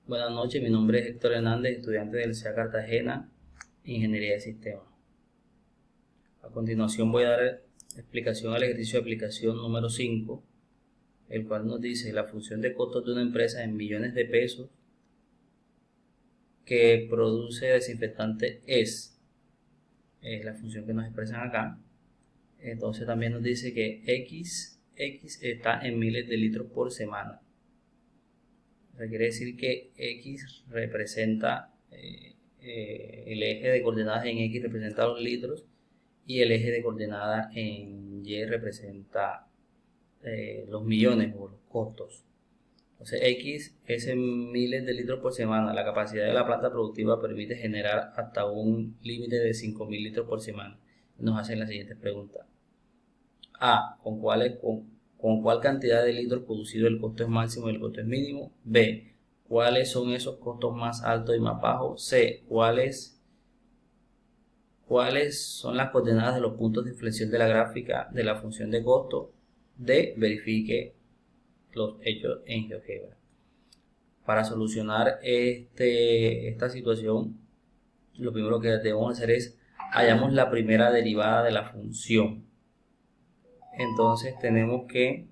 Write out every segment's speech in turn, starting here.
Buenas noches, mi nombre es Héctor Hernández, estudiante del CEA Cartagena, Ingeniería de Sistemas. A continuación voy a dar explicación al ejercicio de aplicación número 5, el cual nos dice la función de costos de una empresa en millones de pesos que produce desinfectante es la función que nos expresan acá. Entonces también nos dice que X está en miles de litros por semana. Quiere decir que X representa el eje de coordenadas en X representa los litros y el eje de coordenadas en Y representa los millones o los costos. Entonces X es en miles de litros por semana. La capacidad de la planta productiva permite generar hasta un límite de 5.000 litros por semana. Nos hacen las siguientes preguntas. A. ¿Con cuál cantidad de litros producido el costo es máximo y el costo es mínimo? B. ¿Cuáles son esos costos más altos y más bajos? C. ¿Cuáles son las coordenadas de los puntos de inflexión de la gráfica de la función de costo? D. Verifique los hechos en GeoGebra. Para solucionar esta situación, lo primero que debemos hacer es hallamos la primera derivada de la función. Entonces tenemos que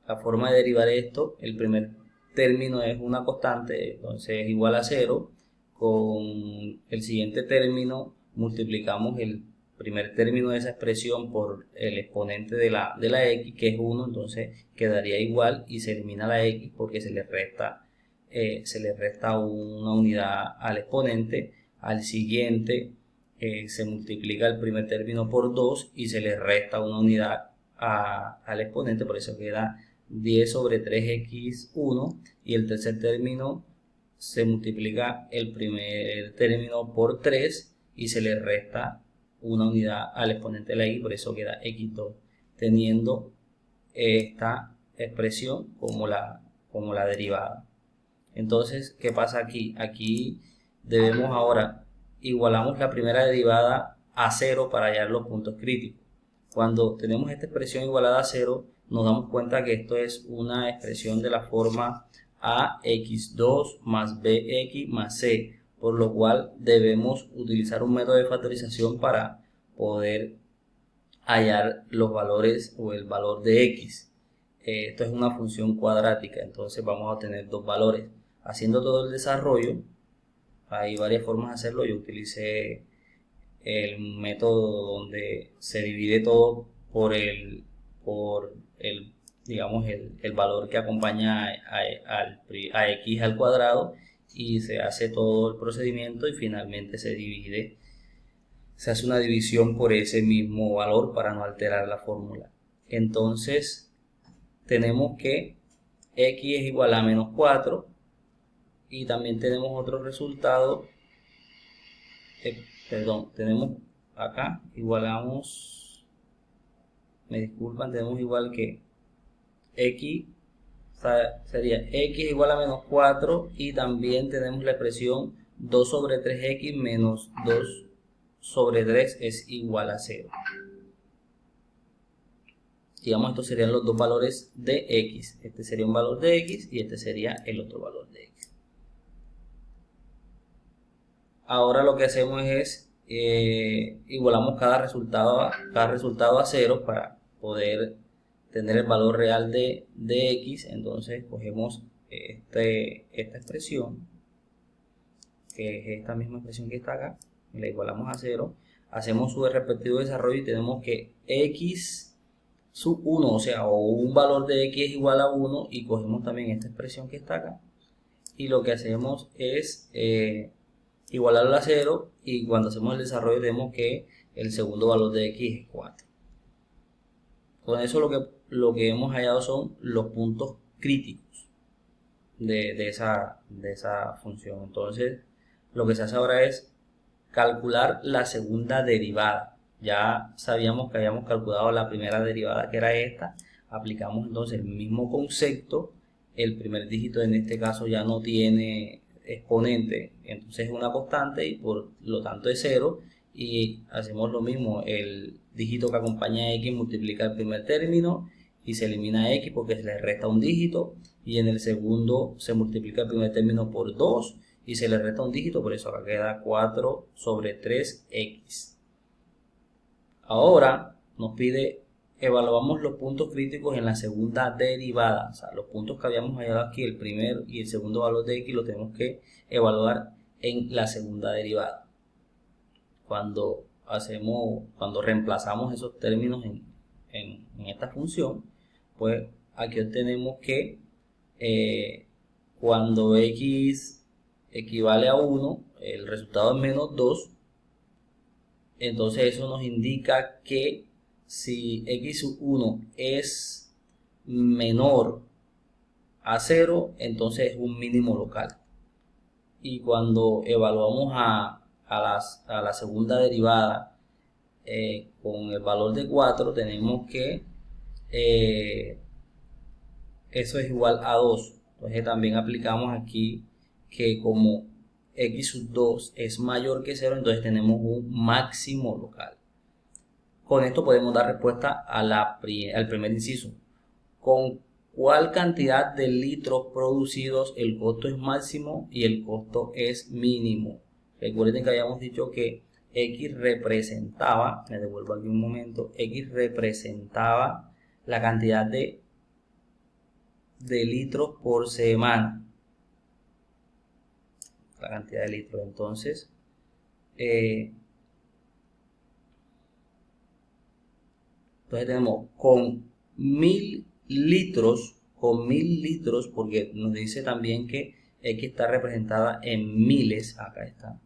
la forma de derivar esto, el primer término es una constante, entonces es igual a 0. Con el siguiente término multiplicamos el primer término de esa expresión por el exponente de la x, que es 1, entonces quedaría igual y se elimina la x porque se le resta una unidad al exponente. Al siguiente se multiplica el primer término por 2 y se le resta una unidad al exponente, por eso queda 10 sobre 3x1, y el tercer término se multiplica el primer término por 3 y se le resta una unidad al exponente de la y, por eso queda x2, teniendo esta expresión como la derivada. Entonces, ¿qué pasa aquí? Aquí debemos ahora igualamos la primera derivada a 0 para hallar los puntos críticos. Cuando tenemos esta expresión igualada a 0, nos damos cuenta que esto es una expresión de la forma ax2 más bx más c, por lo cual debemos utilizar un método de factorización para poder hallar los valores o el valor de x. Esto es una función cuadrática, entonces vamos a obtener dos valores. Haciendo todo el desarrollo, hay varias formas de hacerlo. Yo utilicé el método donde se divide todo por el valor que acompaña a x al cuadrado, y se hace todo el procedimiento y finalmente se hace una división por ese mismo valor para no alterar la fórmula. Entonces tenemos que x es igual a menos 4 y también tenemos otro resultado. Tenemos acá, tenemos igual que x, sería x igual a menos 4, y también tenemos la expresión 2 sobre 3x menos 2 sobre 3 es igual a 0. Digamos, estos serían los dos valores de x. Este sería un valor de x y este sería el otro valor de x. Ahora lo que hacemos es igualamos cada resultado a 0 para poder tener el valor real de x. Entonces cogemos esta expresión, que es esta misma expresión que está acá, y la igualamos a 0. Hacemos su respectivo desarrollo y tenemos que x sub 1, o un valor de x es igual a 1, y cogemos también esta expresión que está acá y lo que hacemos es igualarlo a 0, y cuando hacemos el desarrollo vemos que el segundo valor de x es 4. Con eso lo que hemos hallado son los puntos críticos de esa función. Entonces lo que se hace ahora es calcular la segunda derivada. Ya sabíamos que habíamos calculado la primera derivada, que era esta. Aplicamos entonces el mismo concepto. El primer dígito en este caso ya no tiene exponente, entonces es una constante y por lo tanto es 0, y hacemos lo mismo, el dígito que acompaña a x multiplica el primer término y se elimina x porque se le resta un dígito, y en el segundo se multiplica el primer término por 2 y se le resta un dígito, por eso acá queda 4 sobre 3x. Ahora nos pide, evaluamos los puntos críticos en la segunda derivada, o sea, los puntos que habíamos hallado aquí, el primer y el segundo valor de x, lo tenemos que evaluar en la segunda derivada. Cuando reemplazamos esos términos en esta función, pues aquí obtenemos que cuando x equivale a 1, el resultado es menos 2, entonces eso nos indica que si x1 es menor a 0, entonces es un mínimo local. Y cuando evaluamos a la segunda derivada con el valor de 4, tenemos que eso es igual a 2. Entonces también aplicamos aquí que como x sub 2 es mayor que 0, entonces tenemos un máximo local. Con esto podemos dar respuesta al primer inciso. ¿Con cuál cantidad de litros producidos el costo es máximo y el costo es mínimo? Recuerden que habíamos dicho que x representaba, me devuelvo aquí un momento, x representaba la cantidad de litros por semana. La cantidad de litros. Entonces, tenemos con 1000 litros, porque nos dice también que x está representada en miles, acá está,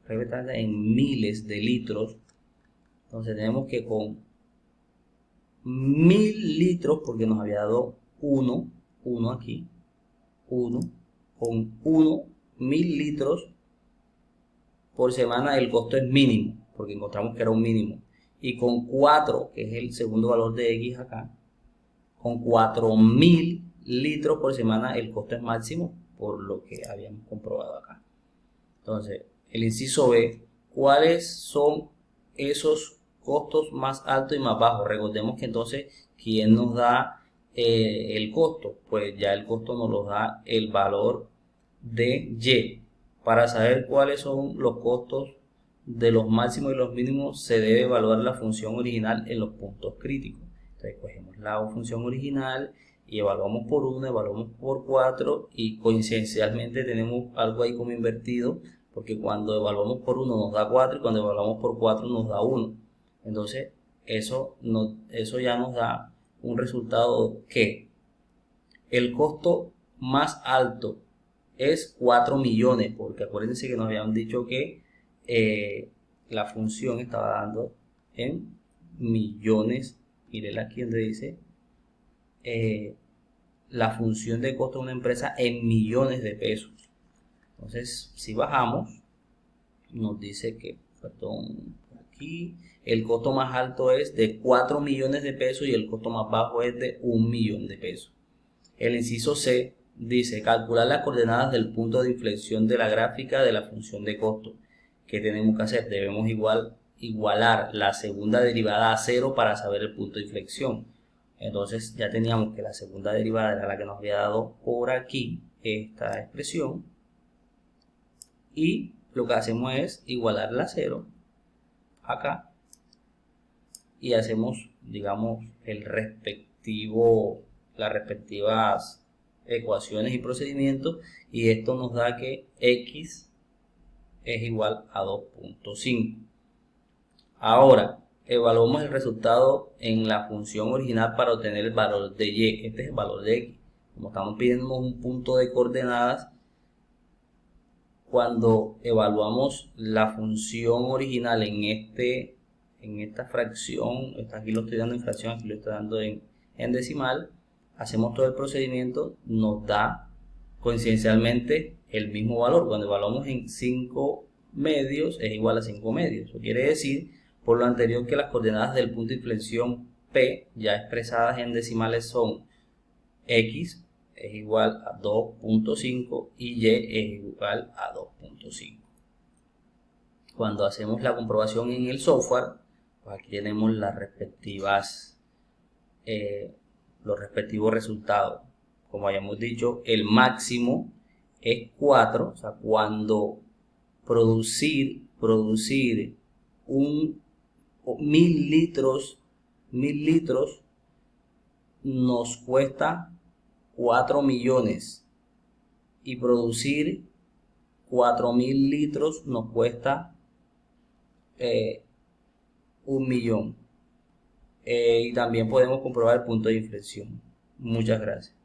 representada en miles de litros. Entonces tenemos que con 1000 litros, porque nos había dado 1 aquí, con 1000 litros por semana el costo es mínimo, porque encontramos que era un mínimo. Y con 4, que es el segundo valor de x acá, con 4000 litros por semana el costo es máximo, por lo que habíamos comprobado acá. Entonces, el inciso B, ¿cuáles son esos costos más altos y más bajos? Recordemos que entonces, ¿quién nos da el costo? Pues ya el costo nos lo da el valor de y. Para saber cuáles son los costos de los máximos y los mínimos, se debe evaluar la función original en los puntos críticos. Entonces cogemos la función original y evaluamos por 1, evaluamos por 4 y coincidencialmente tenemos algo ahí como invertido, porque cuando evaluamos por 1 nos da 4 y cuando evaluamos por 4 nos da 1. Entonces eso ya nos da un resultado que el costo más alto es 4 millones, porque acuérdense que nos habían dicho que la función estaba dando en millones. Miren aquí donde dice la función de costo de una empresa en millones de pesos. Entonces, si bajamos, nos dice que, perdón, aquí el costo más alto es de 4 millones de pesos y el costo más bajo es de 1 millón de pesos. El inciso C dice calcular las coordenadas del punto de inflexión de la gráfica de la función de costo. ¿Qué tenemos que hacer? Debemos igualar la segunda derivada a 0 para saber el punto de inflexión. Entonces ya teníamos que la segunda derivada era la que nos había dado por aquí esta expresión, y lo que hacemos es igualarla a 0 acá y hacemos, digamos, las respectivas ecuaciones y procedimientos, y esto nos da que x es igual a 2.5. Ahora evaluamos el resultado en la función original para obtener el valor de y. Este es el valor de x. Como estamos pidiendo un punto de coordenadas, cuando evaluamos la función original en esta fracción, aquí lo estoy dando en fracción, aquí lo estoy dando en decimal, hacemos todo el procedimiento, nos da coincidencialmente el mismo valor. Cuando evaluamos en 5 medios es igual a 5 medios. Eso quiere decir, por lo anterior, que las coordenadas del punto de inflexión P, ya expresadas en decimales, son x es igual a 2.5 y y es igual a 2.5. Cuando hacemos la comprobación en el software, pues aquí tenemos las respectivas los respectivos resultados. Como hayamos dicho, el máximo es 4, o sea, cuando producir 1000 litros nos cuesta 4 millones y producir 4000 litros nos cuesta 1 millón. Y también podemos comprobar el punto de inflexión. Muchas gracias.